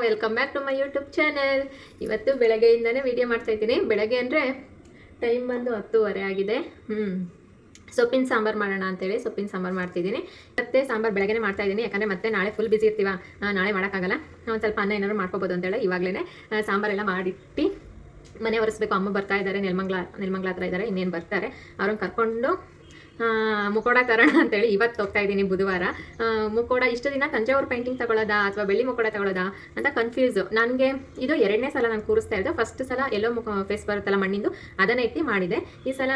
Welcome back to my YouTube channel. ಇವತ್ತು ಬೆಳಗ್ಗೆಯಿಂದನೇ video ಮಾಡ್ತಾಯಿದ್ದೀನಿ. ಬೆಳಗ್ಗೆ ಅಂದರೆ ಟೈಮ್ ಬಂದು 10:30 ಆಗಿದೆ. ಸೊಪ್ಪಿನ ಸಾಂಬಾರು ಮಾಡೋಣ ಅಂತೇಳಿ ಸೊಪ್ಪಿನ ಸಾಂಬಾರು ಮಾಡ್ತಿದ್ದೀನಿ. ಮತ್ತೆ ಸಾಂಬಾರು ಬೆಳಗ್ಗೆ ಮಾಡ್ತಾಯಿದ್ದೀನಿ, ಯಾಕಂದರೆ ಮತ್ತೆ ನಾಳೆ ಫುಲ್ ಬಿಸಿ ಇರ್ತೀವ, ನಾಳೆ ಮಾಡೋಕ್ಕಾಗಲ್ಲ. ಒಂದು ಸ್ವಲ್ಪ ಅನ್ನ ಏನಾದ್ರು ಮಾಡ್ಕೋಬೋದು ಅಂತೇಳಿ ಇವಾಗಲೇ ಸಾಂಬಾರೆಲ್ಲ ಮಾಡಿಟ್ಟು ಮನೆ ಒರೆಸ್ಬೇಕು. ಅಮ್ಮ ಬರ್ತಾ ಇದ್ದಾರೆ, ನೆಲಮಂಗ್ಲ ಹತ್ರ ಇದ್ದಾರೆ, ಇನ್ನೇನು ಬರ್ತಾರೆ. ಅವ್ರನ್ನ ಕರ್ಕೊಂಡು ಮುಕೋಡ ತರೋಣ ಅಂತೇಳಿ ಇವತ್ತು ಹೋಗ್ತಾ ಇದ್ದೀನಿ, ಬುಧವಾರ. ಮುಕೋಡ ಇಷ್ಟು ದಿನ ತಂಜಾವೂರು ಪೇಂಟಿಂಗ್ ತಗೊಳ್ಳೋದಾ ಅಥವಾ ಬೆಳ್ಳಿ ಮುಕೋಡ ತಗೊಳ್ಳೋದಾ ಅಂತ ಕನ್ಫ್ಯೂಸು. ನನಗೆ ಇದು 2ನೇ ಸಲ ನಾನು ಕೂರಿಸ್ತಾ ಇರೋದು. ಫಸ್ಟ್ ಸಲ ಎಲ್ಲೋ ಫೇಸ್ ಬರುತ್ತಲ್ಲ ಮಣ್ಣಿಂದು, ಅದನ್ನ ಎತ್ತಿ ಮಾಡಿದೆ. ಈ ಸಲ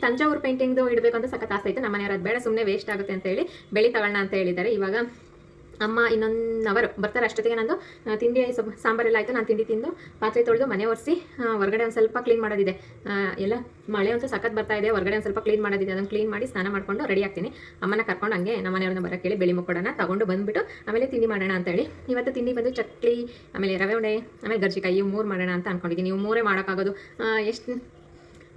ತಂಜಾವೂರು ಪೇಂಟಿಂಗ್ದು ಇಡಬೇಕು ಅಂತ ಸಖತ್ ಆಸೆ ಇತ್ತು. ನಮ್ಮ ಮನೆಯವ್ರು ಅದು ಬೇಡ, ಸುಮ್ಮನೆ ವೇಸ್ಟ್ ಆಗುತ್ತೆ ಅಂತೇಳಿ ಬೆಳ್ಳಿ ತಗೊಳ್ಳೋಣ ಅಂತ ಹೇಳಿದ್ದಾರೆ. ಇವಾಗ ಅಮ್ಮ ಇನ್ನೊಂದು ಅವರ್ ಬರ್ತಾರೆ, ಅಷ್ಟೊತ್ತಿಗೆ ನಂದು ತಿಂಡಿ ಸಾಂಬಾರೆಲ್ಲ ಆಯಿತು. ನಾನು ತಿಂಡಿ ತಿಂದು ಪಾತ್ರೆ ತೊಳೆದು ಮನೆ ಒರೆಸಿ ಹೊರಗಡೆ ಒಂದು ಸ್ವಲ್ಪ ಕ್ಲೀನ್ ಮಾಡೋದಿದೆ. ಎಲ್ಲ ಮಳೆ ಅಂತೂ ಸಖತ್ ಬರ್ತಾ ಇದೆ, ಹೊರಗಡೆ ಒಂದು ಸ್ವಲ್ಪ ಕ್ಲೀನ್ ಮಾಡೋದಿದೆ. ಅದನ್ನು ಕ್ಲೀನ್ ಮಾಡಿ ಸ್ನಾನ ಮಾಡಿಕೊಂಡು ರೆಡಿ ಆಗ್ತೀನಿ. ಅಮ್ಮನ ಕರ್ಕೊಂಡು ಹಂಗೆ ನಮ್ಮ ಮನೆಯವ್ರನ್ನ ಬರೋಕ್ಕೆ ಹೇಳಿ ಬೆಳ್ಳಿ ಮುಕ್ಕೋಡನ ತೊಗೊಂಡು ಬಂದುಬಿಟ್ಟು ಆಮೇಲೆ ತಿಂಡಿ ಮಾಡೋಣ ಅಂತೇಳಿ. ಇವತ್ತು ತಿಂಡಿ ಬಂದು ಚಕ್ಲಿ, ಆಮೇಲೆ ರವೆ ಉಂಡೆ, ಆಮೇಲೆ ಗರ್ಜಿಕಾಯಿ, ಇವು 3 ಮಾಡೋಣ ಅಂತ ಅಂದ್ಕೊಂಡಿದ್ದೀನಿ. ಇವು 3 ಮಾಡೋಕ್ಕಾಗೋದು ಎಷ್ಟು.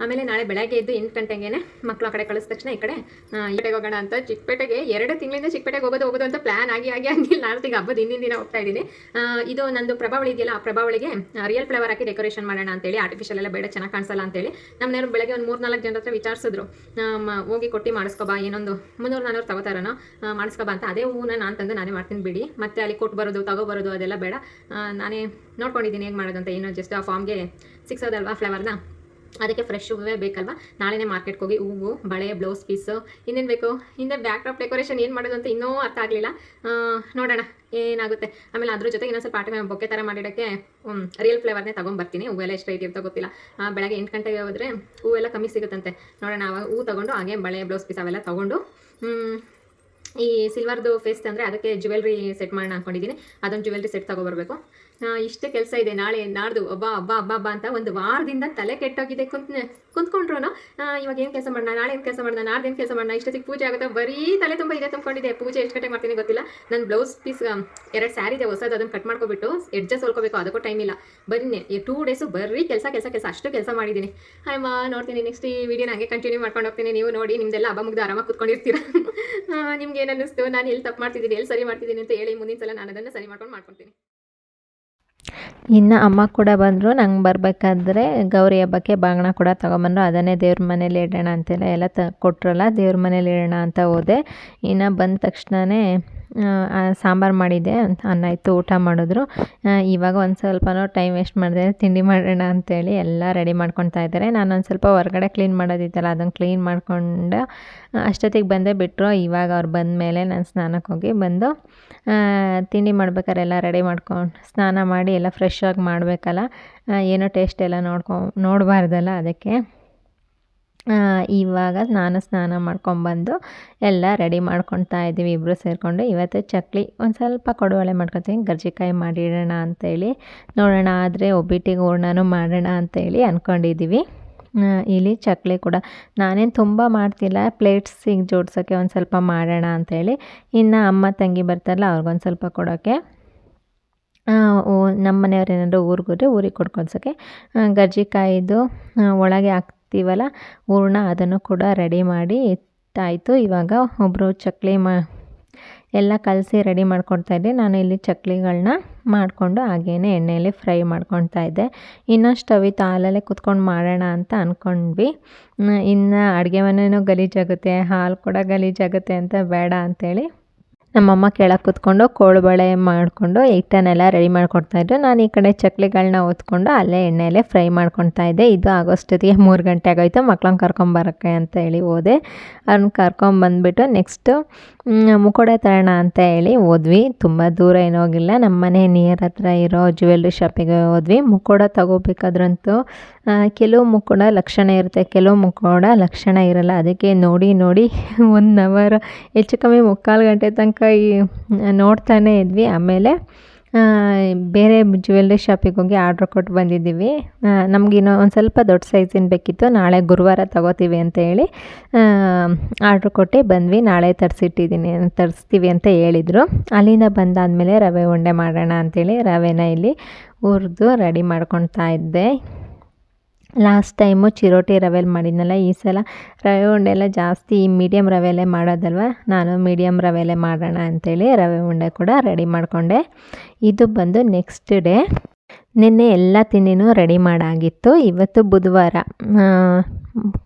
ಆಮೇಲೆ ನಾಳೆ ಬೆಳಗ್ಗೆ ಎದ್ದು 8 ಗಂಟೆಗೆ ಮಕ್ಕಳು ಆ ಕಡೆ ಕಳಿಸಿದ ತಕ್ಷಣ ಈ ಕಡೆ ಹೋಗೋಣ ಅಂತ. ಚಿಕ್ಕಪೇಟೆಗೆ 2 ತಿಂಗಳಿಂದ ಚಿಕ್ಕಪೇಟೆಗೆ ಹೋಗೋದು ಅಂತ ಪ್ಲ್ಯಾನ್ ಆಗಿ ಹಂಗಿಲ್ಲ. ನಾಳ್ತಿಗೆ ಹಬ್ಬದ ಹಿಂದಿನ ದಿನ ಹೋಗ್ತಾ ಇದ್ದೀನಿ. ಇದು ನಂದು ಪ್ರಭಾವಳಿ ಇದೆಯಲ್ಲ, ಆ ಪ್ರಭಾವಳಿಗೆ ರಿಯಲ್ ಫ್ಲೇವರ್ ಹಾಕಿ ಡೆಕೋರೇಷನ್ ಮಾಡೋಣ ಅಂತೇಳಿ. ಆರ್ಟಿಫಿಷಿಯಲ್ ಎಲ್ಲ ಬೇಡ, ಚೆನ್ನಾಗಿ ಕಾಣಿಸಲ್ಲ ಅಂತೇಳಿ ನಮ್ಮ ಮನೆಯವರು ಬೆಳಗ್ಗೆ ಒಂದು 3-4 ಜನರ ಹತ್ರ ವಿಚಾರಿಸಿದ್ರು, ಹೋಗಿ ಕೊಟ್ಟು ಮಾಡಿಸ್ಕೊಬಾ, ಏನೊಂದು 300-400 ತಗೋತಾರನೋ ಮಾಡಿಸ್ಕೊಬಾ ಅಂತ. ಅದೇ ಹೂನ ನಾನು ತಂದು ನಾನೇ ಮಾಡ್ತೀನಿ ಬಿಡಿ. ಮತ್ತೆ ಅಲ್ಲಿ ಕೊಟ್ಟು ಬರೋದು ತಗೋಬರೋದು ಅದೆಲ್ಲ ಬೇಡ, ನಾನೇ ನೋಡ್ಕೊಂಡಿದ್ದೀನಿ ಹೇಗೆ ಮಾಡೋದು ಅಂತ. ಏನೋ ಜಸ್ಟ್ ಆ ಫಾರ್ಮ್ಗೆ ಸಿಕ್ಸೋದಲ್ವಾ ಫ್ಲೇವರ್ನ, ಅದಕ್ಕೆ ಫ್ರೆಶ್ ಹೂವೇ ಬೇಕಲ್ವ. ನಾಳೆನೇ ಮಾರ್ಕೆಟ್ಗೆ ಹೋಗಿ ಹೂವು, ಬಳೆ, ಬ್ಲೌಸ್ ಪೀಸು, ಇನ್ನೇನು ಬೇಕು, ಹಿಂದೆ ಬ್ಯಾಕ್ ಡ್ರಾಪ್ ಡೆಕೋರೇಷನ್ ಏನು ಮಾಡೋದು ಅಂತ ಇನ್ನೂ ಅರ್ಥ ಆಗಲಿಲ್ಲ. ನೋಡೋಣ ಏನಾಗುತ್ತೆ. ಆಮೇಲೆ ಅದ್ರ ಜೊತೆಗೆ ಇನ್ನೊಂದು ಸ್ವಲ್ಪ ಬೊಕ್ಕೆ ಥರ ಮಾಡಿಡೋಕ್ಕೆ ರಿಯಲ್ ಫ್ಲೇವರ್ನೇ ತೊಗೊಂಡ್ಬರ್ತೀನಿ. ಹೂವೆಲ್ಲ ಎಷ್ಟು ರೇಟ್ ಇರ್ತೋ ಗೊತ್ತಿಲ್ಲ. ಬೆಳಗ್ಗೆ 8 ಗಂಟೆಗೆ ಹೋದರೆ ಹೂವೆಲ್ಲ ಕಮ್ಮಿ ಸಿಗುತ್ತಂತೆ. ನೋಡೋಣ, ಆವಾಗ ಹೂ ತೊಗೊಂಡು ಹಾಗೆ ಬಳೆ, ಬ್ಲೌಸ್ ಪೀಸ್ ಅವೆಲ್ಲ ತೊಗೊಂಡು ಈ ಸಿಲ್ವರ್ದು ಫೇಸ್ ಅಂದರೆ ಅದಕ್ಕೆ ಜ್ಯುವೆಲ್ರಿ ಸೆಟ್ ಮಾಡೋಣ ಅಂದ್ಕೊಂಡಿದ್ದೀನಿ. ಅದೊಂದು ಜ್ಯುವೆಲ್ರಿ ಸೆಟ್ ತೊಗೊಬರ್ಬೇಕು. ಇಷ್ಟೇ ಕೆಲಸ ಇದೆ. ನಾಳೆ ನಾಡ್ದು ಹಬ್ಬ ಅಂತ ಒಂದು ವಾರದಿಂದ ತಲೆ ಕೆಟ್ಟೋಗಿದೆ. ಕುಂತ್ಕೊಂಡ್ರು ಇವಾಗ ಏನು ಕೆಲಸ ಮಾಡೋಣ, ನಾಳೆ ಏನು ಕೆಲಸ ಮಾಡೋಣ, ನಾಡ್ದು ಏನು ಕೆಲಸ ಮಾಡೋಣ, ಇಷ್ಟೊತ್ತಿಗೆ ಪೂಜೆ ಆಗುತ್ತೆ. ಬರೀ ತಲೆ ತುಂಬ ಇದೆ ತುಂಬಿಕೊಂಡಿದೆ. ಪೂಜೆ ಎಷ್ಟು ಗಂಟೆಗೆ ಮಾಡ್ತೀನಿ ಗೊತ್ತಿಲ್ಲ. ನನ್ನ ಬ್ಲೌಸ್ ಪೀಸ್ 2 ಸ್ಯಾರಿ ಇದೆ ಹೊಸದು, ಅದನ್ನು ಕಟ್ ಮಾಡ್ಕೊಬಿಟ್ಟು ಎಡ್ಜಸ್ ಹೊಲ್ಕೋಬೇಕು, ಅದಕ್ಕೂ ಟೈಮ್ ಇಲ್ಲ. ಬರೀ 2 ಡೇಸು ಬರೀ ಕೆಲಸ ಅಷ್ಟು ಕೆಲಸ ಮಾಡಿದ್ದೀನಿ. ಅಮ್ಮ ನೋಡ್ತೀನಿ, ನೆಕ್ಸ್ಟ್ ಈ ವಿಡಿಯೋನ ಹಾಗೆ ಕಂಟಿನ್ಯೂ ಮಾಡ್ಕೊಂಡು ಹೋಗ್ತೀನಿ. ನೀವು ನೋಡಿ, ನಿಮ್ದೆಲ್ಲ ಹಬ್ಬ ಮುಗ್ದು ಆರಾಮಾಗಿ ಕುತ್ಕೊಂಡಿರ್ತೀರ. ನಿಮ್ಗೆ ಏನು ಅನ್ನಿಸ್ತು, ನಾನು ಎಲ್ಲಿ ತಪ್ಪು ಮಾಡ್ತಿದ್ದೀನಿ, ಎಲ್ಲಿ ಸರಿ ಮಾಡ್ತಿದ್ದೀನಿ ಅಂತ ಹೇಳಿ. ಮುಂದಿನ ಸಲ ನಾನು ಅದನ್ನು ಸರಿ ಮಾಡ್ಕೊತೀನಿ. ಇನ್ನು ಅಮ್ಮ ಕೂಡ ಬಂದರು. ನಂಗೆ ಬರಬೇಕಾದ್ರೆ ಗೌರಿ ಹಬ್ಬಕ್ಕೆ ಬಾಗಿಣ ಕೂಡ ತೊಗೊಂಬಂದರು. ಅದನ್ನೇ ದೇವ್ರ ಮನೇಲಿ ಇಡೋಣ ಅಂತೆಲ್ಲ ಎಲ್ಲ ಕೊಟ್ರಲ್ಲ, ದೇವ್ರ ಮನೇಲಿ ಇಡೋಣ ಅಂತ ಹೋದೆ. ಇನ್ನು ಬಂದ ತಕ್ಷಣವೇ ಸಾಂಬಾರು ಮಾಡಿದ್ದೆ, ಅನ್ನ ಇತ್ತು, ಊಟ ಮಾಡಿದ್ರು. ಇವಾಗ ಒಂದು ಸ್ವಲ್ಪನೂ ಟೈಮ್ ವೇಸ್ಟ್ ಮಾಡಿದೆ, ತಿಂಡಿ ಮಾಡೋಣ ಅಂತೇಳಿ ಎಲ್ಲ ರೆಡಿ ಮಾಡ್ಕೊತಾ ಇದ್ದಾರೆ. ನಾನೊಂದು ಸ್ವಲ್ಪ ಹೊರಗಡೆ ಕ್ಲೀನ್ ಮಾಡೋದಿತ್ತಲ್ಲ, ಅದನ್ನು ಕ್ಲೀನ್ ಮಾಡ್ಕೊಂಡು ಅಷ್ಟೊತ್ತಿಗೆ ಬಂದೇ ಬಿಟ್ಟರು. ಇವಾಗ ಅವ್ರು ಬಂದ ಮೇಲೆ ನಾನು ಸ್ನಾನಕ್ಕೆ ಹೋಗಿ ಬಂದು ತಿಂಡಿ ಮಾಡ್ಬೇಕಾದ್ರೆ ಎಲ್ಲ ರೆಡಿ ಮಾಡ್ಕೊಂಡು ಸ್ನಾನ ಮಾಡಿ ಎಲ್ಲ ಫ್ರೆಶ್ ಆಗಿ ಮಾಡಬೇಕಲ್ಲ, ಏನೋ ಟೇಸ್ಟ್ ಎಲ್ಲ ನೋಡಬಾರ್ದಲ್ಲ, ಅದಕ್ಕೆ ಇವಾಗ ನಾನು ಸ್ನಾನ ಮಾಡ್ಕೊಂಬಂದು ಎಲ್ಲ ರೆಡಿ ಮಾಡ್ಕೊತಾ ಇದ್ದೀವಿ ಇಬ್ಬರು ಸೇರಿಕೊಂಡು. ಇವತ್ತು ಚಕ್ಲಿ ಒಂದು ಸ್ವಲ್ಪ ಕೊಡುವಳೆ ಮಾಡ್ಕೊತೀನಿ, ಗರ್ಜಿಕಾಯಿ ಮಾಡಿಡೋಣ ಅಂತೇಳಿ. ನೋಡೋಣ ಆದರೆ ಒಬ್ಬಿಟ್ಟಿಗೆ ಹೂರ್ಣನೂ ಮಾಡೋಣ ಅಂತೇಳಿ ಅಂದ್ಕೊಂಡಿದ್ದೀವಿ. ಇಲ್ಲಿ ಚಕ್ಲಿ ಕೂಡ ನಾನೇನು ತುಂಬ ಮಾಡ್ತಿಲ್ಲ, ಪ್ಲೇಟ್ಸಿಗೆ ಜೋಡ್ಸೋಕ್ಕೆ ಒಂದು ಸ್ವಲ್ಪ ಮಾಡೋಣ ಅಂಥೇಳಿ. ಇನ್ನು ಅಮ್ಮ ತಂಗಿ ಬರ್ತಾರಲ್ಲ, ಅವ್ರಿಗೊಂದು ಸ್ವಲ್ಪ ಕೊಡೋಕ್ಕೆ. ನಮ್ಮ ಮನೆಯವ್ರು ಏನಾದರೂ ಊರಿಗೆ ಕೊಡ್ಕೊಳ್ಸೋಕ್ಕೆ ಗರ್ಜಿಕಾಯಿದು ಒಳಗೆ ಹಾಕ್ತೀವಲ್ಲ ಹೂರ್ಣ, ಅದನ್ನು ಕೂಡ ರೆಡಿ ಮಾಡಿ ಇಟ್ಟಾಯಿತು. ಇವಾಗ ಒಬ್ಬರು ಚಕ್ಲಿ ಎಲ್ಲ ಕಲಸಿ ರೆಡಿ ಮಾಡ್ಕೊಳ್ತಾಯಿದ್ದೆ. ನಾನು ಇಲ್ಲಿ ಚಕ್ಲಿಗಳನ್ನ ಮಾಡಿಕೊಂಡು ಹಾಗೇನೆ ಎಣ್ಣೆಯಲ್ಲಿ ಫ್ರೈ ಮಾಡ್ಕೊಳ್ತಾ ಇದ್ದೆ. ಇನ್ನೊಂದು ಸ್ಟವ್ ಇತ್ತು, ಹಾಲಲ್ಲೇ ಕುತ್ಕೊಂಡು ಮಾಡೋಣ ಅಂತ ಅಂದ್ಕೊಂಡ್ವಿ. ಇನ್ನು ಅಡುಗೆ ಮನೆಯೂ ಗಲೀಜಾಗುತ್ತೆ, ಹಾಲು ಕೂಡ ಗಲೀಜಾಗುತ್ತೆ ಅಂತ ಬೇಡ ಅಂಥೇಳಿ ನಮ್ಮಮ್ಮ ಕೆಳಗೆ ಕೂತ್ಕೊಂಡು ಕೋಳುಬಳೆ ಮಾಡಿಕೊಂಡು ಹಿಟ್ಟನ್ನೆಲ್ಲ ರೆಡಿ ಮಾಡಿಕೊಡ್ತಾಯಿದ್ರು. ನಾನು ಈ ಕಡೆ ಚಕ್ಲಿಗಳನ್ನ ಹೊತ್ಕೊಂಡು ಅಲ್ಲೇ ಎಣ್ಣೆಯಲ್ಲೇ ಫ್ರೈ ಮಾಡ್ಕೊತಾ ಇದ್ದೆ. ಇದು ಆಗೋಷ್ಟೊತ್ತಿಗೆ 3 ಗಂಟೆ ಆಗೋಯ್ತು. ಮಕ್ಳನ್ನ ಕರ್ಕೊಂಬರೋಕ್ಕೆ ಅಂತ ಹೇಳಿ ಹೋದೆ. ಅವ್ರನ್ನ ಕರ್ಕೊಂಬಂದ್ಬಿಟ್ಟು ನೆಕ್ಸ್ಟು ಮುಕೋಡೆ ತರೋಣ ಅಂತ ಹೇಳಿ ಹೋದ್ವಿ. ತುಂಬ ದೂರ ಏನೂ ಹೋಗಿಲ್ಲ, ನಮ್ಮ ಮನೆ ನಿಯರ್ ಹತ್ರ ಇರೋ ಜ್ಯುವೆಲ್ರಿ ಶಾಪಿಗೆ ಹೋದ್ವಿ. ಮುಕೋಡ ತಗೋಬೇಕಾದ್ರಂತೂ ಕೆಲವು ಮುಕೋಡ ಲಕ್ಷಣ ಇರುತ್ತೆ, ಕೆಲವು ಮುಕೋಡ ಲಕ್ಷಣ ಇರಲ್ಲ. ಅದಕ್ಕೆ ನೋಡಿ 1 ಅವರ್ ಹೆಚ್ಚು ಕಮ್ಮಿ 3/4 ಗಂಟೆ ತನಕ ನೋಡ್ತಾನೇ ಇದ್ವಿ. ಆಮೇಲೆ ಬೇರೆ ಜ್ಯುವೆಲ್ರಿ ಶಾಪಿಗೆ ಹೋಗಿ ಆರ್ಡ್ರ್ ಕೊಟ್ಟು ಬಂದಿದ್ದೀವಿ. ನಮ್ಗೆ ಇನ್ನೂ ಒಂದು ಸ್ವಲ್ಪ ದೊಡ್ಡ ಸೈಜಿನ ಬೇಕಿತ್ತು, ನಾಳೆ ಗುರುವಾರ ತಗೋತೀವಿ ಅಂತ ಹೇಳಿ ಆರ್ಡ್ರ್ ಕೊಟ್ಟು ಬಂದ್ವಿ. ನಾಳೆ ತರಿಸ್ತೀವಿ ಅಂತ ಹೇಳಿದರು. ಅಲ್ಲಿಂದ ಬಂದಾದಮೇಲೆ ರವೆ ಉಂಡೆ ಮಾಡೋಣ ಅಂಥೇಳಿ ರವೆನ ಇಲ್ಲಿ ಹುರಿದು ರೆಡಿ ಮಾಡ್ಕೊತಾ ಇದ್ದೆ. ಲಾಸ್ಟ್ ಟೈಮು ಚಿರೋಟಿ ರವೆಲಿ ಮಾಡಿದ್ನಲ್ಲ, ಈ ಸಲ ರವೆ ಉಂಡೆಲ್ಲ ಜಾಸ್ತಿ ಮೀಡಿಯಮ್ ರವೆಲೇ ಮಾಡೋದಲ್ವ, ನಾನು ಮೀಡಿಯಮ್ ರವೆಲೇ ಮಾಡೋಣ ಅಂಥೇಳಿ ರವೆ ಉಂಡೆ ಕೂಡ ರೆಡಿ ಮಾಡಿಕೊಂಡೆ. ಇದು ಬಂದು ನೆಕ್ಸ್ಟ್ ಡೇ. ನಿನ್ನೆ ಎಲ್ಲ ತಿಂಡಿನೂ ರೆಡಿ ಮಾಡಾಗಿತ್ತು. ಇವತ್ತು ಬುಧವಾರ,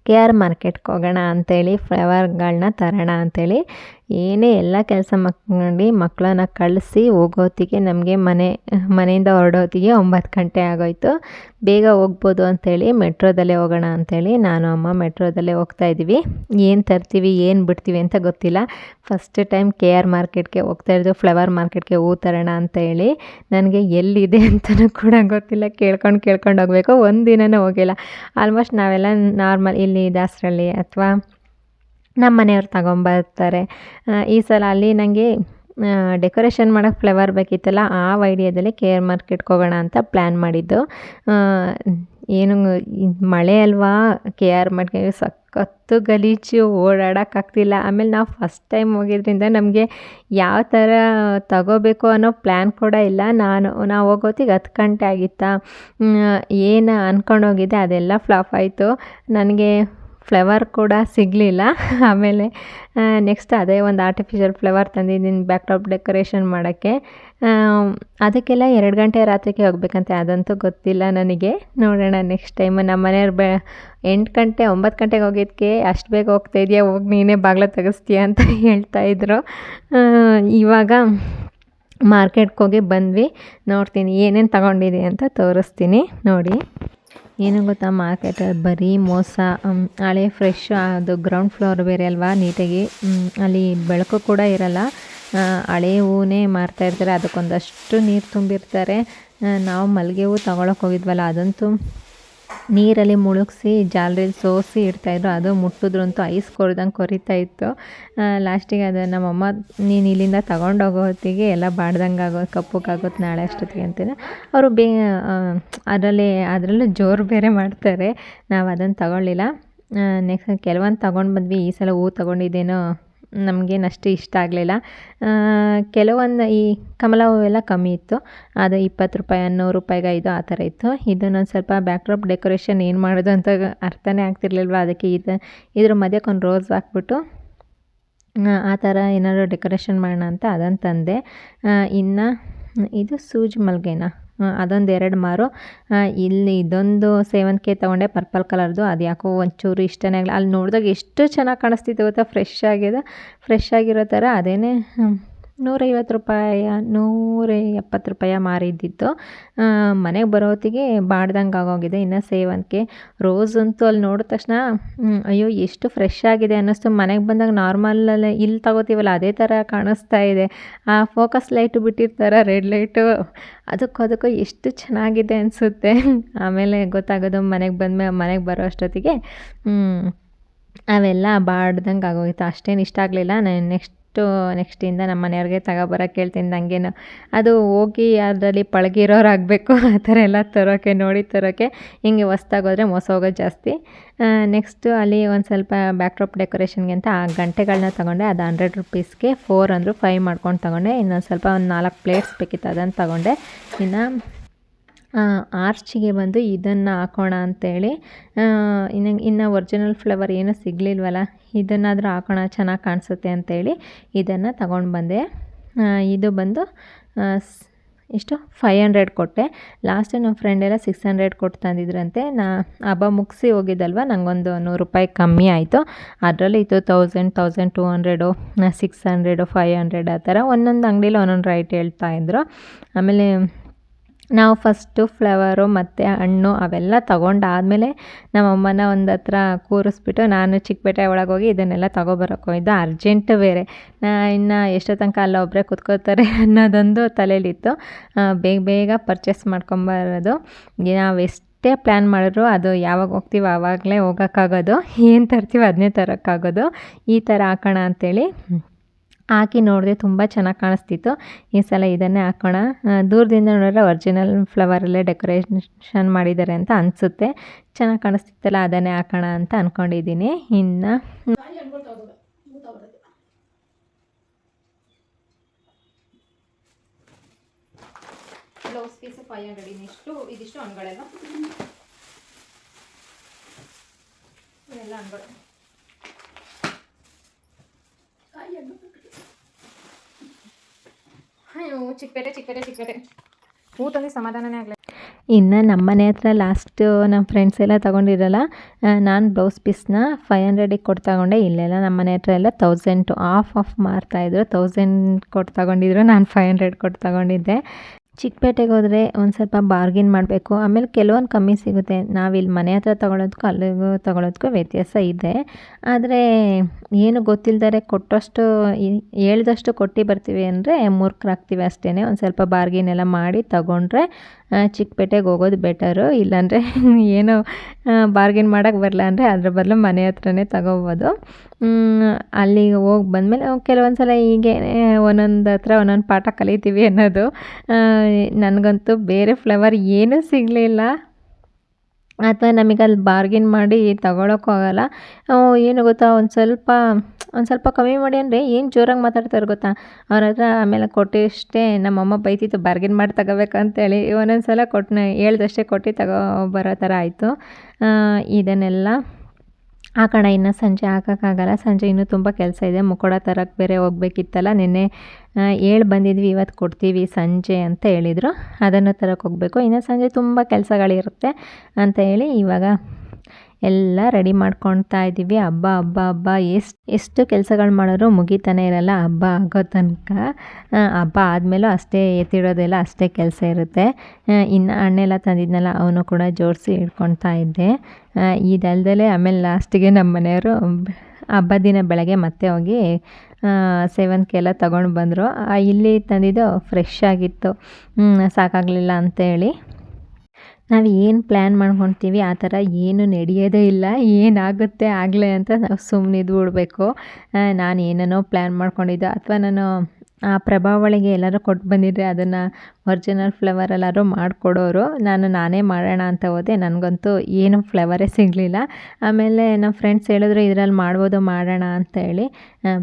ಕೆ ಆರ್ ಮಾರ್ಕೆಟ್ಗೆ ಹೋಗೋಣ ಅಂಥೇಳಿ, ಫ್ಲವರ್ಗಳನ್ನ ತರೋಣ ಅಂಥೇಳಿ ಏನೇ ಎಲ್ಲ ಕೆಲಸ ಮಾಡಿ ಮಕ್ಕಳನ್ನ ಕಳಿಸಿ ಹೋಗೋತ್ತಿಗೆ ನಮಗೆ ಮನೆಯಿಂದ ಹೊರಡೋತ್ತಿಗೆ 9 ಗಂಟೆ ಆಗೋಯ್ತು. ಬೇಗ ಹೋಗ್ಬೋದು ಅಂಥೇಳಿ ಮೆಟ್ರೋದಲ್ಲೇ ಹೋಗೋಣ ಅಂಥೇಳಿ ನಾನು ಅಮ್ಮ ಮೆಟ್ರೋದಲ್ಲೇ ಹೋಗ್ತಾಯಿದ್ದೀವಿ. ಏನು ತರ್ತೀವಿ ಏನು ಬಿಡ್ತೀವಿ ಅಂತ ಗೊತ್ತಿಲ್ಲ. ಫಸ್ಟ್ ಟೈಮ್ ಕೆ ಆರ್ ಮಾರ್ಕೆಟ್ಗೆ ಹೋಗ್ತಾಯಿದ್ದು, ಫ್ಲವರ್ ಮಾರ್ಕೆಟ್ಗೆ ಹೂ ತರೋಣ ಅಂಥೇಳಿ. ನನಗೆ ಎಲ್ಲಿದೆ ಅಂತಲೂ ಕೂಡ ಗೊತ್ತಿಲ್ಲ, ಕೇಳ್ಕೊಂಡು ಹೋಗಬೇಕು. ಒಂದು ದಿನವೂ ಹೋಗಿಲ್ಲ. ಆಲ್ಮೋಸ್ಟ್ ನಾವೆಲ್ಲ ನಾರ್ಮಲ್ ಇಲ್ಲಿ ದಾಸರಳ್ಳಿ ಅಥವಾ ನಮ್ಮ ಮನೆಯವ್ರು ತಗೊಂಬರ್ತಾರೆ. ಈ ಸಲ ಅಲ್ಲಿ ನನಗೆ ಡೆಕೋರೇಷನ್ ಮಾಡೋಕ್ಕೆ ಫ್ಲವರ್ ಬೇಕಿತ್ತಲ್ಲ, ಆ ಐಡಿಯಾದಲ್ಲಿ ಕೆ ಆರ್ ಮಾರ್ಕೆಟ್ಗೆ ಹೋಗೋಣ ಅಂತ ಪ್ಲ್ಯಾನ್ ಮಾಡಿದ್ದು. ಏನು ಮಳೆ ಅಲ್ವಾ, ಕೆ ಆರ್ ಮಾರ್ಕೆಟ್ ಸಖತ್ತು ಗಲೀಜು, ಓಡಾಡೋಕ್ಕಾಗ್ತಿಲ್ಲ. ಆಮೇಲೆ ನಾವು ಫಸ್ಟ್ ಟೈಮ್ ಹೋಗಿದ್ರಿಂದ ನಮಗೆ ಯಾವ ಥರ ತಗೋಬೇಕು ಅನ್ನೋ ಪ್ಲ್ಯಾನ್ ಕೂಡ ಇಲ್ಲ. ನಾವು ಹೋಗೋತ್ತಿಗೆ 10 ಗಂಟೆ ಆಗಿತ್ತಾ, ಏನು ಅಂದ್ಕೊಂಡೋಗಿದ್ದೆ ಅದೆಲ್ಲ ಫ್ಲಾಪ್ ಆಯಿತು. ನನಗೆ ಫ್ಲವರ್ ಕೂಡ ಸಿಗಲಿಲ್ಲ. ಆಮೇಲೆ ನೆಕ್ಸ್ಟ್ ಅದೇ ಒಂದು ಆರ್ಟಿಫಿಷಿಯಲ್ ಫ್ಲವರ್ ತಂದಿದ್ದೀನಿ ಬ್ಯಾಕ್ ಡ್ರಾಪ್ ಡೆಕೋರೇಷನ್ ಮಾಡೋಕ್ಕೆ. ಅದಕ್ಕೆಲ್ಲ 2 ಗಂಟೆ ರಾತ್ರಿಗೆ ಹೋಗ್ಬೇಕಂತೆ, ಅದಂತೂ ಗೊತ್ತಿಲ್ಲ ನನಗೆ. ನೋಡೋಣ ನೆಕ್ಸ್ಟ್ ಟೈಮು. ನಮ್ಮ ಮನೆಯವ್ರು 8 ಗಂಟೆ 9 ಗಂಟೆಗೆ ಹೋಗಿದ್ದಕ್ಕೆ ಅಷ್ಟು ಬೇಗ ಹೋಗ್ತಾ ಇದೆಯಾ, ಹೋಗಿ ನೀನೇ ಬಾಗಿಲು ತೆಗೆಸ್ತೀಯ ಅಂತ ಹೇಳ್ತಾಯಿದ್ರು. ಇವಾಗ ಮಾರ್ಕೆಟ್ಗೆ ಹೋಗಿ ಬಂದ್ವಿ. ನೋಡ್ತೀನಿ ಏನೇನು ತಗೊಂಡಿದ್ದೀನಿ ಅಂತ ತೋರಿಸ್ತೀನಿ ನೋಡಿ. ಏನು ಗೊತ್ತಾ, ಮಾರ್ಕೆಟಲ್ಲಿ ಬರೀ ಮೋಸ. ಹಳೆ ಫ್ರೆಶ್, ಅದು ಗ್ರೌಂಡ್ ಫ್ಲೋರ್ ಬೇರೆ ಅಲ್ವಾ, ನೀಟಾಗಿ ಅಲ್ಲಿ ಬೆಳಕು ಕೂಡ ಇರಲ್ಲ. ಹಳೆ ಹೂವನ್ನೇ ಮಾರ್ತಾಯಿರ್ತಾರೆ, ಅದಕ್ಕೊಂದಷ್ಟು ನೀರು ತುಂಬಿರ್ತಾರೆ. ನಾವು ಮಲ್ಲಿಗೆ ಹೂವು ತೊಗೊಳಕ್ಕೆ ಹೋಗಿದ್ವಲ್ಲ, ಅದಂತೂ ನೀರಲ್ಲಿ ಮುಳುಗಿಸಿ ಜಾಲರಿಲಿ ಸೋಸಿ ಇಡ್ತಾಯಿದ್ರು. ಅದು ಮುಟ್ಟಿದ್ರಂತೂ ಐಸ್ ಕೊರಿದಂಗೆ ಕೊರಿತಾ ಇತ್ತು. ಲಾಸ್ಟಿಗೆ ಅದು ನಮ್ಮಮ್ಮ, ನೀನು ಇಲ್ಲಿಂದ ತಗೊಂಡೋಗೋ ಹೊತ್ತಿಗೆ ಎಲ್ಲ ಬಾಡ್ದಂಗೆ ಆಗೋದು, ಕಪ್ಪಗಾಗೋದು ನಾಳೆ ಅಷ್ಟೊತ್ತಿಗೆ ಅಂತೀನಿ. ಅವರು ಅದರಲ್ಲೂ ಜೋರು ಬೇರೆ ಮಾಡ್ತಾರೆ. ನಾವು ಅದನ್ನು ತಗೊಳ್ಳಿಲ್ಲ. ನೆಕ್ಸ್ಟ್ ಕೆಲವೊಂದು ತೊಗೊಂಡು ಬಂದ್ವಿ. ಈ ಸಲ ಹೂವು ತೊಗೊಂಡಿದ್ದೇನೋ ನಮಗೇನು ಅಷ್ಟು ಇಷ್ಟ ಆಗಲಿಲ್ಲ. ಕೆಲವೊಂದು ಈ ಕಮಲ ಹೂವೆಲ್ಲ ಕಮ್ಮಿ ಇತ್ತು, ಅದು 20 ರೂಪಾಯಿ 100 ರೂಪಾಯಿಗೆ 5 ಆ ಥರ ಇತ್ತು. ಇದನ್ನೊಂದು ಸ್ವಲ್ಪ ಬ್ಯಾಕ್ ಡ್ರಾಪ್ ಡೆಕೋರೇಷನ್ ಏನು ಮಾಡೋದು ಅಂತ ಅರ್ಥನೇ ಆಗ್ತಿರ್ಲಿಲ್ವ, ಅದಕ್ಕೆ ಇದ್ರ ಮಧ್ಯಕ್ಕೊಂದು ರೋಸ್ ಹಾಕ್ಬಿಟ್ಟು ಆ ಥರ ಏನಾದರೂ ಡೆಕೋರೇಷನ್ ಮಾಡೋಣ ಅಂತ ಅದನ್ನು ತಂದೆ. ಇನ್ನು ಇದು ಸೂಜಿ ಮಲ್ಲಿಗೆನಾ, ಅದೊಂದು 2 ಮಾರು. ಇಲ್ಲಿ ಇದೊಂದು ಸೇವಂತಿಗೆ ತೊಗೊಂಡೆ ಪರ್ಪಲ್ ಕಲರ್ದು, ಅದು ಯಾಕೋ ಒಂಚೂರು ಇಷ್ಟನೇ ಆಗಲ್ಲ. ಅಲ್ಲಿ ನೋಡಿದಾಗ ಎಷ್ಟು ಚೆನ್ನಾಗಿ ಕಾಣಿಸ್ತಿತ್ತು ಗೊತ್ತಾ, ಫ್ರೆಶ್ ಆಗಿರೋ ಥರ. ಅದೇನೇ 150 ರೂಪಾಯಿ 170 ರೂಪಾಯಿ ಮಾರಿದ್ದಿತ್ತು. ಮನೆಗೆ ಬರೋ ಹೊತ್ತಿಗೆ ಬಾಡ್ದಂಗೆ ಆಗೋಗಿದೆ. ಇನ್ನು ಸೇವಂತಿಗೆ, ರೋಸ್ ಅಂತೂ ಅಲ್ಲಿ ನೋಡಿದ ತಕ್ಷಣ ಅಯ್ಯೋ ಎಷ್ಟು ಫ್ರೆಶ್ ಆಗಿದೆ ಅನ್ನಿಸ್ತು. ಮನೆಗೆ ಬಂದಾಗ ನಾರ್ಮಲಲ್ಲೇ ಇಲ್ಲಿ ತಗೋತೀವಲ್ಲ ಅದೇ ಥರ ಕಾಣಿಸ್ತಾ ಇದೆ. ಆ ಫೋಕಸ್ ಲೈಟು ಬಿಟ್ಟಿರ್ತಾರೆ, ರೆಡ್ ಲೈಟು, ಅದಕ್ಕೂ ಎಷ್ಟು ಚೆನ್ನಾಗಿದೆ ಅನಿಸುತ್ತೆ. ಆಮೇಲೆ ಗೊತ್ತಾಗೋದು ಮನೆಗೆ ಬರೋ ಅಷ್ಟೊತ್ತಿಗೆ ಅವೆಲ್ಲ ಬಾಡ್ದಂಗೆ ಆಗೋಗಿತ್ತು. ಅಷ್ಟೇನು ಇಷ್ಟ ಆಗಲಿಲ್ಲ. ನಾನು ನೆಕ್ಸ್ಟಿಂದ ನಮ್ಮ ಮನೆಯವ್ರಿಗೆ ತಗೊಬರೋಕೆ ಹೇಳ್ತೀನಿ. ನನಗೇನು ಅದು ಹೋಗಿ ಅದರಲ್ಲಿ ಪಳಗಿರೋರಾಗಬೇಕು ಆ ಥರ ಎಲ್ಲ ತರೋಕ್ಕೆ. ಹಿಂಗೆ ಹೊಸ್ದಾಗೋದ್ರೆ ಮೋಸ ಹೋಗೋದು ಜಾಸ್ತಿ. ನೆಕ್ಸ್ಟು ಅಲ್ಲಿ ಒಂದು ಸ್ವಲ್ಪ ಬ್ಯಾಕ್ ಡ್ರಾಪ್ ಡೆಕೋರೇಷನ್ಗೆ ಅಂತ ಆ ಗಂಟೆಗಳನ್ನ ತೊಗೊಂಡೆ. ಅದು 100 ರೂಪೀಸ್ಗೆ 4 ಅಂದರು, 5 ಮಾಡ್ಕೊಂಡು ತೊಗೊಂಡೆ. ಇನ್ನೊಂದು ಸ್ವಲ್ಪ ಒಂದು 4 ಪ್ಲೇಟ್ಸ್ ಬೇಕಿತ್ತು, ಅದನ್ನು ತೊಗೊಂಡೆ. ಇನ್ನು ಆರ್ಚಿಗೆ ಬಂದು ಇದನ್ನು ಹಾಕೋಣ ಅಂಥೇಳಿ, ಇನ್ನು ಒರಿಜಿನಲ್ ಫ್ಲವರ್ ಏನೂ ಸಿಗಲಿಲ್ವಲ್ಲ, ಇದನ್ನಾದರೂ ಹಾಕೋಣ ಚೆನ್ನಾಗಿ ಕಾಣಿಸುತ್ತೆ ಅಂಥೇಳಿ ಇದನ್ನು ತಗೊಂಡು ಬಂದೆ. ಇದು ಬಂದು ಎಷ್ಟು 500 ಕೊಟ್ಟೆ. ಲಾಸ್ಟ್ ನಮ್ಮ ಫ್ರೆಂಡೆಲ್ಲ 600 ಕೊಟ್ಟು ತಂದಿದ್ರಂತೆ. ಹಬ್ಬ ಮುಗಿಸಿ ಹೋಗಿದ್ದಲ್ವ, ನನಗೊಂದು 100 ರೂಪಾಯಿ ಕಮ್ಮಿ ಆಯಿತು. ಅದರಲ್ಲಿ ಇದು 1000, 1200, 600, 500 ಆ ಥರ ಒಂದೊಂದು ಅಂಗಡೀಲಿ ಒಂದೊಂದು ರೇಟ್ ಹೇಳ್ತಾಯಿದ್ರು. ಆಮೇಲೆ ನಾವು ಫಸ್ಟು ಫ್ಲವರು ಮತ್ತು ಹಣ್ಣು ಅವೆಲ್ಲ ತೊಗೊಂಡಾದಮೇಲೆ ನಮ್ಮಮ್ಮನ ಒಂದು ಹತ್ರ ಕೂರಿಸ್ಬಿಟ್ಟು ನಾನು ಚಿಕ್ಕಪೇಟೆ ಒಳಗೆ ಹೋಗಿ ಇದನ್ನೆಲ್ಲ ತೊಗೊಬರೋಕೆ ಹೋಗಿದ್ದು. ಅರ್ಜೆಂಟ್ ಬೇರೆ, ಇನ್ನು ಎಷ್ಟೋ ತನಕ ಅಲ್ಲ ಒಬ್ಬರೇ ಕೂತ್ಕೋತಾರೆ ಅನ್ನೋದೊಂದು ತಲೆಯಲ್ಲಿತ್ತು. ಬೇಗ ಪರ್ಚೇಸ್ ಮಾಡ್ಕೊಂಬರೋದು. ನಾವು ಎಷ್ಟೇ ಪ್ಲ್ಯಾನ್ ಮಾಡಿದ್ರು ಅದು ಯಾವಾಗ ಹೋಗ್ತೀವಿ ಆವಾಗಲೇ ಹೋಗೋಕ್ಕಾಗೋದು, ಏನು ತರ್ತೀವಿ ಅದನ್ನೇ ತರೋಕ್ಕಾಗೋದು. ಈ ಥರ ಹಾಕೋಣ ಅಂಥೇಳಿ ಹಾಕಿ ನೋಡಿದೆ, ತುಂಬ ಚೆನ್ನಾಗಿ ಕಾಣಿಸ್ತಿತ್ತು. ಈ ಸಲ ಇದನ್ನೇ ಹಾಕೋಣ. ದೂರದಿಂದ ನೋಡಿದ್ರೆ ಒರಿಜಿನಲ್ ಫ್ಲವರಲ್ಲೇ ಡೆಕೋರೇಷನ್ ಮಾಡಿದ್ದಾರೆ ಅಂತ ಅನಿಸುತ್ತೆ. ಚೆನ್ನಾಗಿ ಕಾಣಿಸ್ತಿತ್ತಲ್ಲ, ಅದನ್ನೇ ಹಾಕೋಣ ಅಂತ ಅಂದ್ಕೊಂಡಿದ್ದೀನಿ. ಇನ್ನು ಬ್ಲೌಸ್ ಪೀಸು 500 ಇದಿಷ್ಟು ಹಣ್ಗಳೆಲ್ಲ ಎಲ್ಲ ಹಣ್ಣುಗಳು. ಅಯ್ಯೋ ಚಿಕ್ಕಪೇಟೆ ಊಟಲ್ಲಿ ಸಮಾಧಾನನೇ ಆಗಲಿ. ಇನ್ನು ನಮ್ಮ ಮನೆ ಹತ್ರ ಲಾಸ್ಟು ನಮ್ಮ ಫ್ರೆಂಡ್ಸ್ ಎಲ್ಲ ತೊಗೊಂಡಿರಲ್ಲ, ನಾನು ಬ್ಲೌಸ್ ಪೀಸ್ನ 500ಗೆ ಕೊಟ್ಟು ತಗೊಂಡೆ. ಇಲ್ಲೆಲ್ಲ ನಮ್ಮ ಮನೆ ಹತ್ರ ಎಲ್ಲ 1000 ಆಫ್ ಮಾರ್ತಾಯಿದ್ರು. 1000 ಕೊಟ್ಟು ತಗೊಂಡಿದ್ರು, ನಾನು 500 ಕೊಟ್ಟು ತಗೊಂಡಿದ್ದೆ. ಚಿಕ್ಕಪೇಟೆಗೆ ಹೋದರೆ ಒಂದು ಸ್ವಲ್ಪ ಬಾರ್ಗಿನ್ ಮಾಡಬೇಕು. ಆಮೇಲೆ ಕೆಲವೊಂದು ಕಮ್ಮಿ ಸಿಗುತ್ತೆ. ನಾವಿಲ್ಲಿ ಮನೆ ಹತ್ರ ತೊಗೊಳೋದಕ್ಕೂ ಅಲ್ಲಿಗೂ ತೊಗೊಳೋದಕ್ಕೂ ವ್ಯತ್ಯಾಸ ಇದೆ. ಆದರೆ ಏನು ಗೊತ್ತಿಲ್ಲದರೆ ಕೊಟ್ಟಷ್ಟು ಹೇಳ್ದಷ್ಟು ಕೊಟ್ಟು ಬರ್ತೀವಿ ಅಂದರೆ ಮೂರ್ಖರಾಗ್ತೀವಿ ಅಷ್ಟೇ. ಒಂದು ಸ್ವಲ್ಪ ಬಾರ್ಗಿನ್ ಎಲ್ಲ ಮಾಡಿ ತಗೊಂಡ್ರೆ ಚಿಕ್ಕಪೇಟೆಗೆ ಹೋಗೋದು ಬೆಟರು. ಇಲ್ಲಾಂದರೆ ಏನೋ ಬಾರ್ಗಿನ್ ಮಾಡೋಕ್ಕೆ ಬರಲ್ಲ ಅಂದರೆ ಅದ್ರ ಬದಲು ಮನೆ ಹತ್ರನೇ ತಗೋಬೋದು. ಅಲ್ಲಿಗೆ ಹೋಗಿ ಬಂದಮೇಲೆ ಕೆಲವೊಂದು ಸಲ ಹೀಗೆ ಒಂದೊಂದು ಹತ್ರ ಒಂದೊಂದು ಪಾಠ ಕಲಿತೀವಿ ಅನ್ನೋದು. ನನಗಂತೂ ಬೇರೆ ಫ್ಲೇವರ್ ಏನೂ ಸಿಗಲಿಲ್ಲ, ಅಥವಾ ನಮಗೆ ಅಲ್ಲಿ ಬಾರ್ಗಿನ್ ಮಾಡಿ ತಗೊಳಕ್ಕೂ ಆಗಲ್ಲ. ಏನು ಗೊತ್ತಾ, ಒಂದು ಸ್ವಲ್ಪ ಕಮ್ಮಿ ಮಾಡಿ ಅಂದರೆ ಏನು ಜೋರಾಗಿ ಮಾತಾಡ್ತಾರೆ ಗೊತ್ತಾ ಅವ್ರ ಹತ್ರ. ಆಮೇಲೆ ಕೊಟ್ಟಿಷ್ಟೇ ನಮ್ಮಮ್ಮ ಬೈತಿತ್ತು, ಬಾರ್ಗಿನ್ ಮಾಡಿ ತಗೋಬೇಕಂತೇಳಿ. ಒಂದೊಂದು ಸಲ ಹೇಳ್ದಷ್ಟೇ ಕೊಟ್ಟು ಬರೋ ಥರ ಆಯಿತು. ಇದನ್ನೆಲ್ಲ ಹಾಕೋಣ. ಇನ್ನು ಸಂಜೆ ಹಾಕೋಕ್ಕಾಗಲ್ಲ, ಸಂಜೆ ಇನ್ನೂ ತುಂಬ ಕೆಲಸ ಇದೆ. ಮುಖೋಡ ತರಕ್ಕೆ ಬೇರೆ ಹೋಗ್ಬೇಕಿತ್ತಲ್ಲ, ನಿನ್ನೆ ಬಂದಿದ್ವಿ, ಇವತ್ತು ಕೊಡ್ತೀವಿ ಸಂಜೆ ಅಂತ ಹೇಳಿದರು. ಅದನ್ನು ತರಕ್ಕೆ ಹೋಗಬೇಕು. ಇನ್ನು ಸಂಜೆ ತುಂಬ ಕೆಲಸಗಳಿರುತ್ತೆ ಅಂತ ಹೇಳಿ ಇವಾಗ ಎಲ್ಲ ರೆಡಿ ಮಾಡ್ಕೊಳ್ತಾ ಇದ್ದೀವಿ. ಹಬ್ಬ ಎಷ್ಟು ಕೆಲಸಗಳು ಮಾಡೋರು ಮುಗಿತಾನೆ ಇರಲ್ಲ ಹಬ್ಬ ಆಗೋ ತನಕ. ಹಬ್ಬ ಆದಮೇಲೂ ಅಷ್ಟೇ ಎತ್ತಿಡೋದೆಲ್ಲ ಅಷ್ಟೇ ಕೆಲಸ ಇರುತ್ತೆ. ಇನ್ನು ಹಣ್ಣೆಲ್ಲ ತಂದಿದ್ನಲ್ಲ ಅವನು ಕೂಡ ಜೋಡಿಸಿ ಇಟ್ಕೊಳ್ತಾ ಇದ್ದೆ. ಇದಲ್ದಲೇ ಆಮೇಲೆ ಲಾಸ್ಟಿಗೆ ನಮ್ಮ ಮನೆಯವರು ಹಬ್ಬದ ದಿನ ಬೆಳಗ್ಗೆ ಮತ್ತೆ ಹೋಗಿ ಸೇವಂತಿಗೆ ಎಲ್ಲ ತೊಗೊಂಡು ಬಂದರು. ಇಲ್ಲಿ ತಂದಿದ್ದು ಫ್ರೆಶ್ ಆಗಿತ್ತು, ಸಾಕಾಗಲಿಲ್ಲ ಅಂತೇಳಿ. ನಾವು ಏನು ಪ್ಲ್ಯಾನ್ ಮಾಡ್ಕೊತೀವಿ ಆ ಥರ ಏನು ನಡೆಯೋದೇ ಇಲ್ಲ. ಏನಾಗುತ್ತೆ ಆಗಲೇ ಅಂತ ನಾವು ಸುಮ್ಮನಿದ್ದು ಬಿಡಬೇಕು. ನಾನು ಏನೇನೋ ಪ್ಲ್ಯಾನ್ ಮಾಡ್ಕೊಂಡಿದ್ದೆ, ಅಥವಾ ನಾನು ಆ ಪ್ರಭಾವಳಿಗೆ ಎಲ್ಲರೂ ಕೊಟ್ಟು ಬಂದಿದ್ದರೆ ಅದನ್ನು ಒರಿಜಿನಲ್ ಫ್ಲೇವರ್ ಎಲ್ಲರೂ ಮಾಡಿಕೊಡೋರು. ನಾನೇ ಮಾಡೋಣ ಅಂತ ಹೋದೆ, ನನಗಂತೂ ಏನು ಫ್ಲೇವರೇ ಸಿಗಲಿಲ್ಲ. ಆಮೇಲೆ ನಮ್ಮ ಫ್ರೆಂಡ್ಸ್ ಹೇಳಿದ್ರು ಇದರಲ್ಲಿ ಮಾಡೋಣ ಅಂತ ಹೇಳಿ.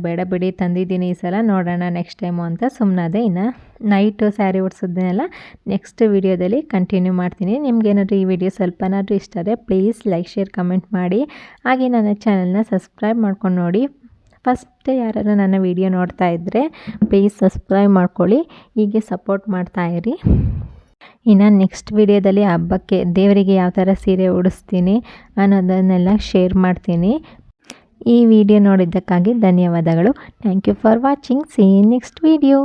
ಬೇಡ ಬಿಡಿ, ತಂದಿದ್ದೀನಿ ಈ ಸಲ, ನೋಡೋಣ ನೆಕ್ಸ್ಟ್ ಟೈಮು ಅಂತ ಸುಮ್ಮನಾದೆ. ಇನ್ನು ನೈಟು ಸ್ಯಾರಿ ಉಡ್ಸೋದನ್ನೆಲ್ಲ ನೆಕ್ಸ್ಟ್ ವೀಡಿಯೋದಲ್ಲಿ ಕಂಟಿನ್ಯೂ ಮಾಡ್ತೀನಿ. ನಿಮ್ಗೇನಾದರೂ ಈ ವಿಡಿಯೋ ಸ್ವಲ್ಪನಾದರೂ ಇಷ್ಟ ಆದರೆ ಪ್ಲೀಸ್ ಲೈಕ್, ಶೇರ್, ಕಮೆಂಟ್ ಮಾಡಿ. ಹಾಗೆ ನನ್ನ ಚಾನಲ್ನ ಸಬ್ಸ್ಕ್ರೈಬ್ ಮಾಡ್ಕೊಂಡು ನೋಡಿ. ಫಸ್ಟ್ ಯಾರಾದರೂ ನನ್ನ ವಿಡಿಯೋ ನೋಡ್ತಾ ಇದ್ದರೆ ಪ್ಲೀಸ್ ಸಬ್ಸ್ಕ್ರೈಬ್ ಮಾಡ್ಕೊಳ್ಳಿ, ಹೀಗೆ ಸಪೋರ್ಟ್ ಮಾಡ್ತಾಯಿರಿ. ಇನ್ನು ನೆಕ್ಸ್ಟ್ ವಿಡಿಯೋದಲ್ಲಿ ಹಬ್ಬಕ್ಕೆ ದೇವರಿಗೆ ಯಾವ ಥರ ಸೀರೆ ಉಡಿಸ್ತೀನಿ ಅನ್ನೋದನ್ನೆಲ್ಲ ಶೇರ್ ಮಾಡ್ತೀನಿ. ಈ ವಿಡಿಯೋ ನೋಡಿದ್ದಕ್ಕಾಗಿ ಧನ್ಯವಾದಗಳು. Thank you for watching. See you next video.